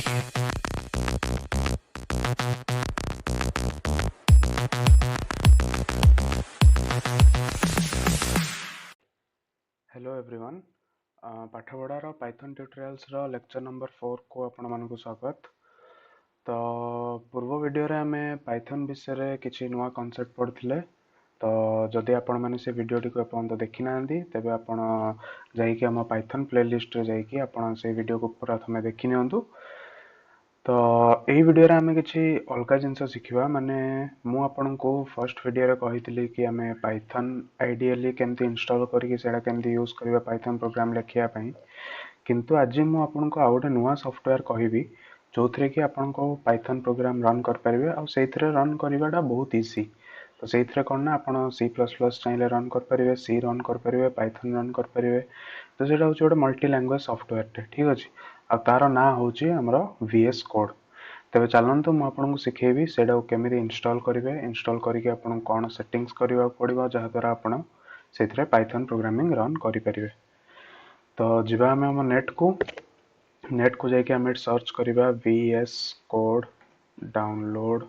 Hello everyone पाठपढ़ार Python tutorials रो lecture number 4 को आपण मानकु स्वागत। तो पूर्व वीडियो रे आमे पाइथन विषय रे किछि नुवा कांसेप्ट पढ़थिले। तो जदि आपण माने से वीडियो टी को अपन तो देखि नांदी तबे आपण जाई कि हम पाइथन प्लेलिस्ट रे जाई कि आपण से वीडियो को प्रथमे देखि नियंतु। तो यही वीडियो रे आमे किछि अलगा जिंस शिखिबा माने मु आपन को फर्स्ट वीडियो रे कहितली कि आमे पाइथन आइडियली केमती इंस्टॉल करिकि सेडा केमती यूज करबा पाइथन प्रोग्राम लेखिया पई। किंतु आज मु आपन को आउटे नुवा सॉफ्टवेयर कहिबी जोथरे कि आपन को पाइथन प्रोग्राम रन कर परिबे आ सेइथरे रन करिवाडा बहुत इजी। तो सेइथरे कोन ना आपन C++ चाहिले रन कर परिबे, सी रन कर परिबे, पाइथन रन कर परिबे। तो सेटा होचे ओडे मल्टी लैंग्वेज सॉफ्टवेयर टे, ठीक अछि। आ तारो ना होची हमरो VS कोड। तबे चलंतु मु आपन को सिखेबी सेडा केमिति इंस्टॉल करिवे, इंस्टॉल करिके आपन कोन सेटिंग्स करिवा पड़िबो जहा द्वारा आपन सेथरे पाइथन प्रोग्रामिंग रन करि परिबे। तो जिबा हम नेट को जाके हम सर्च करिबा VS कोड डाउनलोड,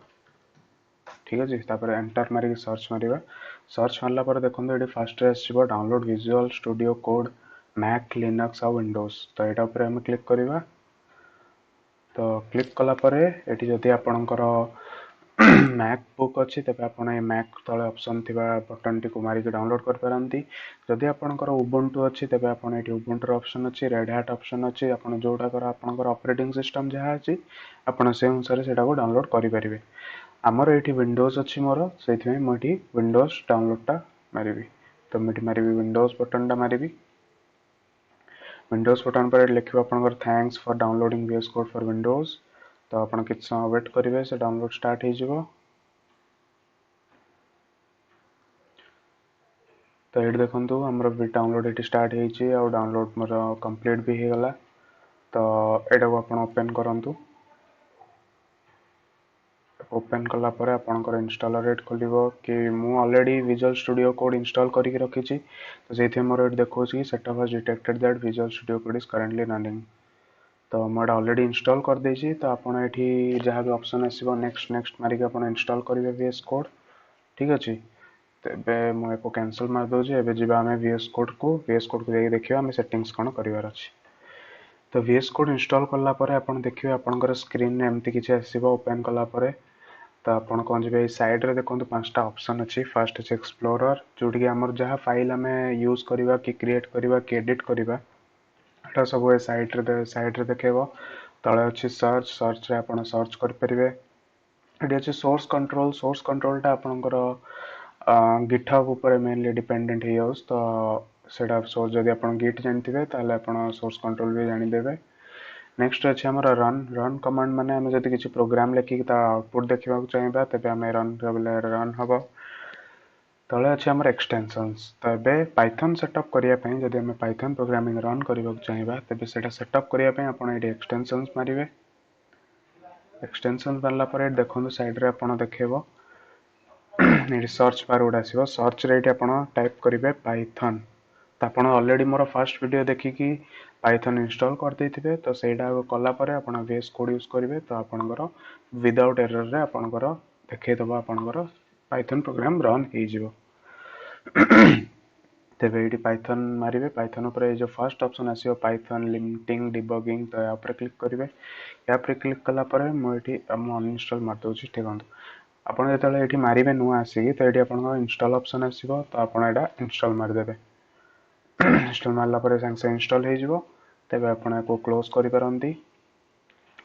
ठीक अछि। तापर एंटर मारी सर्च मारिबा। सर्च मारला पर देखंतु एडी फास्ट रे आसीबो download Visual Studio Code Mac Linux आ विंडोज। तो एटा ऊपर हम क्लिक करिबा। तो क्लिक कला परे एटी जदि आपनकर मैक बुक अच्छी तबे आपण ए मैक तळे ऑप्शन थिबा बटन टी को मारी के डाउनलोड कर परंती। जदि आपनकर उबुंटू अच्छी तबे आपण एटी उबुंटू ऑप्शन अच्छी, रेड हैट ऑप्शन अच्छी, आपण जोडा कर आपनकर ऑपरेटिंग सिस्टम जहा अछि आपण से अनुसार सेटा को डाउनलोड करि परिबे। हमर एटी विंडोज अच्छी मोर सेथि में मोटी विंडोज डाउनलोड टा मारिबी। तो मिटी मारिबी विंडोज बटन टा मारिबी। विंडोज बटन पर लिखिबा आपनकर thanks for downloading VS code for Windows. तो आपण किछ समय वेट करिवे से डाउनलोड स्टार्ट हे जिवो। तो ये देखंतु हमर भी डाउनलोड एटी स्टार्ट हे छि आ डाउनलोड मोर कंप्लीट भी हे गला। तो एटा को आपण ओपन करंतु। ओपन कला परे आपनकर इंस्टॉलर रेट खोलिबो कि मु already visual Studio code install करिक रखी छि। तो सेथि मोर एट देखौ छि setup has detected that visual Studio code is currently running. तो मोर ऑलरेडी इंस्टॉल कर दे छि। तो आपण एठी जहा भी ऑप्शन आसीबो नेक्स्ट नेक्स्ट मारी के आपण इंस्टॉल करिवे VS कोड, ठीक अछि। तबे मु एको कैंसिल मार दो जे एबे जिबा हमें VS कोड को जाई देखिबा हमें सेटिंग्स कोन करिवार अछि। तो VS कोड इंस्टॉल करला परे आपण देखिबे आपनकर स्क्रीन ने एम्ति किछ आसीबो ओपन कला परे। तो आपण कोन जेबे साइड रे देखंतु पांचटा ऑप्शन अछि। फर्स्ट अछि एक्सप्लोरर जोटी कि हमर जहा फाइल हमें यूज करिवा कि क्रिएट करिवा कि एडिट करिवा एटा सब ए साइड रे देखेबो। तळे अछि सर्च, सर्च रे आपण सर्च कर परिवे। एटी अछि सोर्स कंट्रोल टा आपनकर गिटहब ऊपर मेनली डिपेंडेंट हे होस। तो सेटा सोर्स जदि आपण गिट जानथिबे ताले आपण सोर्स कंट्रोल भी जानि देबे। नेक्स्ट अछि हमर रन कमांड माने हम जदि किछि प्रोग्राम लेखि ता आउटपुट देखिबा चाहिबा तबे हम रन हबो। तळे अछि हमर एक्सटेंशंस। तबे पाइथन सेटअप करिया पई जदि हम पाइथन प्रोग्रामिंग रन करिबा चाहिबा तबे सेटा सेटअप करिया पई आपण एटी एक्सटेंशंस मारिबे। एक्सटेंशंस मारला परे देखंतु साइड रे आपण देखेबो एटी सर्च बार उडा आसीबो। सर्च रे एटी आपण टाइप करिवे पाइथन। तो आपण ऑलरेडी मोर फर्स्ट वीडियो देखि कि पाइथन इंस्टॉल कर देथिबे। तो सेटा कला परे आपण VS कोड यूज करिवे। तो आपनकर विदाउट एरर रे आपनकर देखै दबा आपनकर पाइथन प्रोग्राम रन हे जिवो। तबे एटी पाइथन मारिवे। पाइथन ऊपर जो फर्स्ट ऑप्शन आसीबो पाइथन लिमिटिंग डिबगिंग तो या ऊपर क्लिक करिवे। या ऊपर क्लिक कला परे मु एटी अनइंस्टॉल मार दोछि। ठिकंतु आपण जेतले एटी मारिवे नुआ आसी तो एटी आपनकर इंस्टॉल ऑप्शन आसीबो। तो आपण एटा इंस्टॉल मार देबे। इंस्टॉल मारला परे संग इंस्टॉल हे जिवो। तबे आपण को क्लोज करि परंती,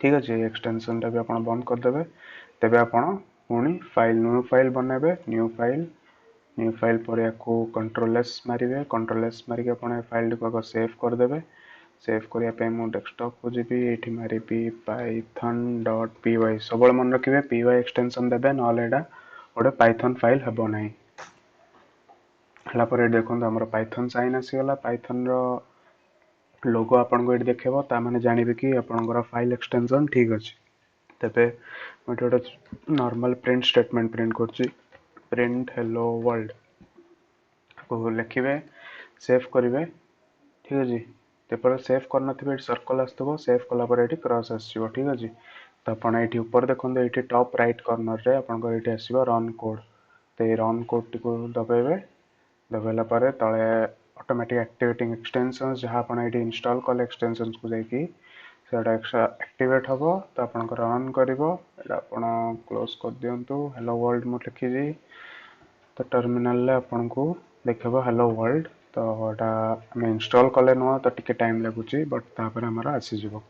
ठीक अछि। एक्सटेंशन टा भी आपण बंद कर देबे। तबे आपण पुनी न्यू फाइल बनेबे। न्यू फाइल पर याको कंट्रोल एस मारिवे। कंट्रोल एस मारी के आपण फाइल को सेव कर देबे। सेव करिया पे मु डेस्कटॉप को जेबी एठी मारिबी python.py। सबल मन रखिबे py एक्सटेंशन देबे नले एडा ओडे पाइथन फाइल हबो नै। हला पर देखंतु हमर पाइथन साइन आसी गला। पाइथन रो लोगो आपन को एठी देखेबो ता माने जानिबे कि आपनकर फाइल एक्सटेंशन ठीक अछि। तबे मोटे नॉर्मल प्रिंट स्टेटमेंट प्रिंट करछि। प्रिंट हेलो वर्ल्ड को लिखिबे, सेव करिवे, ठीक अछि। ଯେପରି ସେଭ୍ କରିନଥିବେ ଏଠି सर्कल आसुଥିବ सेଭ୍ कला पर एठी क्रॉस आसीबो ठीक अछि तो आपण एठी ऊपर देखंदो एठी टॉप राइट कॉर्नर रे आपन एठी आसीबो रन कोड तो रन कोड टी को दबेबे दबेला पर तळे ऑटोमेटिक एक्टिवेटिंग एक्सटेंशंस जहां आपण एठी इंस्टॉल कले एक्सटेंशंस को जाईकी सेटा एक्टिवेट हबो तो आपण रन करिवो एटा आपण क्लोज कर दियंतु हेलो वर्ल्ड मु लिखि जी तो टर्मिनल ले आपण को देखबो हेलो वर्ल्ड तो एटा हम इंस्टॉल कले न तो टिके टाइम लागुची बट तापर हमरा आसी जिवो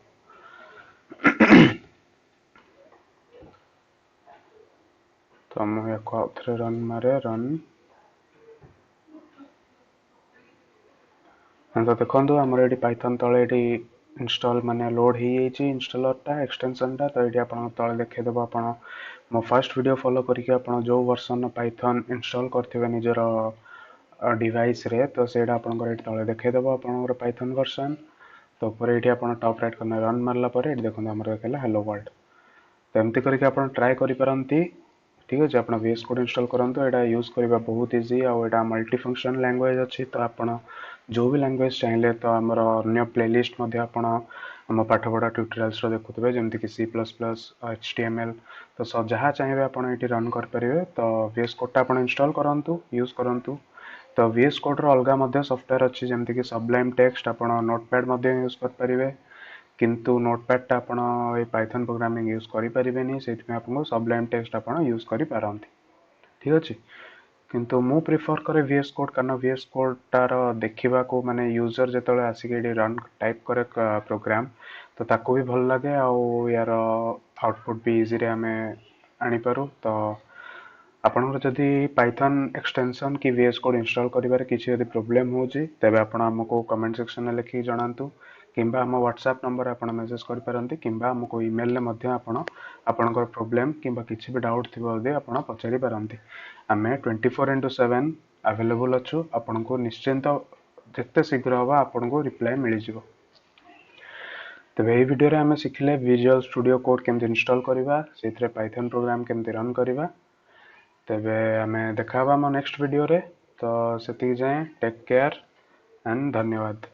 तो हम एक आउथरे रन मारे रन तो देखो आमर ये पाइथन तले इंस्टॉल माने लोड हो इंस्टॉलर एक्सटेंशन टा तो ये तले देखीदेव आप मो फर्स्ट वीडियो फॉलो करके जो वर्सन पाइथन इंस्टॉल करते निजर डिवाइस रे तो सेटा आपन तले देखीदेव आप पाइथन वर्सन तो ये टॉप राइट करना रन मारला देखो आम देखा हेलो वर्ल्ड तो एमती करके आप ट्राए करें ठीक अच्छे आप VS कोड इंस्टॉल करूँ यहाँ यूज करवा बहुत easy outta multi function language अच्छी तो आप जो भी लैंग्वेज चाहिए तो आमर अन्य प्लेलिस्ट आम पाठपढ़ा ट्यूटोरियल्स देखुए जमीक C++, HTML तो जहाँ चाहिए आप रन करेंगे तो VS कोड आप इंस्टॉल करूँ यूज करूँ तो VS कोड अलग सॉफ्टवेयर अच्छी जमीक सबलाइम टेक्स्ट आप नोटपैड यूज करेंगे किंतु नोटपैड टा आपण ए पाइथन प्रोग्रामिंग यूज करि परिबेनी सेति आपको सबलाइम टेक्स्ट आपण यूज करि पारंती ठीक अछि किंतु मु प्रिफर करे VS कोड कारण VS कोड तार देखिबा को माने यूजर जेतले आसिके रन टाइप करे प्रोग्राम तो ताको भी भल लागे आ यार आउटपुट भी इजी रे हमें आनी पारू तो आपनकर जदि पाइथन एक्सटेंशन कि VS कोड इंस्टॉल करिबारे किछि यदि प्रॉब्लम होउची तबे आपण हमको कमेंट सेक्शन में लिखि जणांतु किंबा हम व्हाट्सएप नंबर आपण मेसेज करि पारंती किंबा हमको ईमेल ले मध्य आपणकर प्रॉब्लम किंबा किछि भी डाउट थिबो यदि आपण पचारि पारंती आमे 24/7 अवेलेबल अछु आपनको निश्चिंत जत्ते शीघ्र होबा आपनको रिप्लाई मिलि जिवो तबे एही वीडियो रे हमें सिखले विजुअल स्टूडियो कोड केमते इंस्टॉल करिवा सेथरे पाइथन प्रोग्राम केमते रन करिवा तबे हमें देखाबा हम नेक्स्ट वीडियो रे तो सेति जाए टेक केयर एंड धन्यवाद।